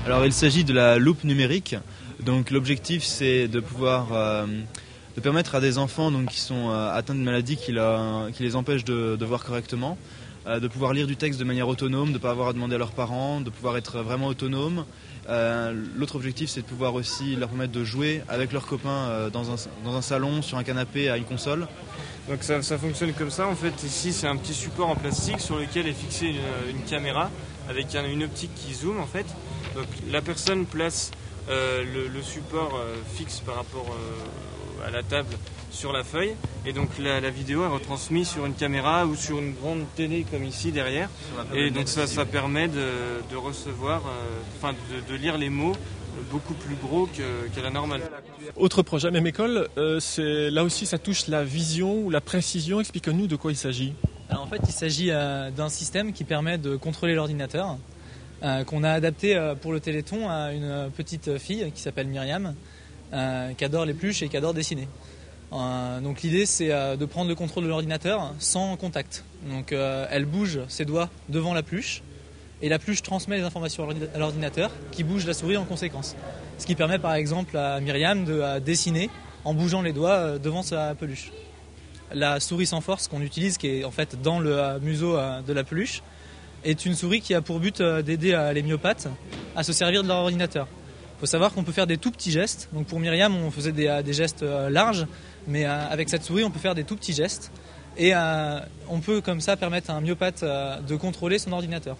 Alors il s'agit de la loupe numérique. Donc l'objectif c'est de pouvoir de permettre à des enfants donc, qui sont atteints d'une maladie qui les empêche de voir correctement, de pouvoir lire du texte de manière autonome, de ne pas avoir à demander à leurs parents, de pouvoir être vraiment autonome. L'autre objectif c'est de pouvoir aussi leur permettre de jouer avec leurs copains dans un salon, sur un canapé, à une console. Donc ça fonctionne comme ça, en fait ici c'est un petit support en plastique sur lequel est fixée une caméra avec une optique qui zoome en fait. Donc la personne place le support fixe par rapport à la table sur la feuille et donc la vidéo est retransmise sur une caméra ou sur une grande télé comme ici derrière et donc ça permet de recevoir, de lire les mots beaucoup plus gros qu'à la normale. Autre projet, même école, là aussi ça touche la vision ou la précision. Explique-nous de quoi il s'agit. Alors en fait il s'agit d'un système qui permet de contrôler l'ordinateur qu'on a adapté pour le Téléthon à une petite fille qui s'appelle Myriam qui adore les peluches et qui adore dessiner. Donc l'idée c'est de prendre le contrôle de l'ordinateur sans contact. Donc elle bouge ses doigts devant la peluche et la peluche transmet les informations à l'ordinateur qui bouge la souris en conséquence. Ce qui permet par exemple à Myriam de dessiner en bougeant les doigts devant sa peluche. La souris sans force qu'on utilise, qui est en fait dans le museau de la peluche, est une souris qui a pour but d'aider les myopathes à se servir de leur ordinateur. Il faut savoir qu'on peut faire des tout petits gestes. Donc pour Myriam, on faisait des gestes larges, mais avec cette souris, on peut faire des tout petits gestes. Et on peut comme ça permettre à un myopathe de contrôler son ordinateur.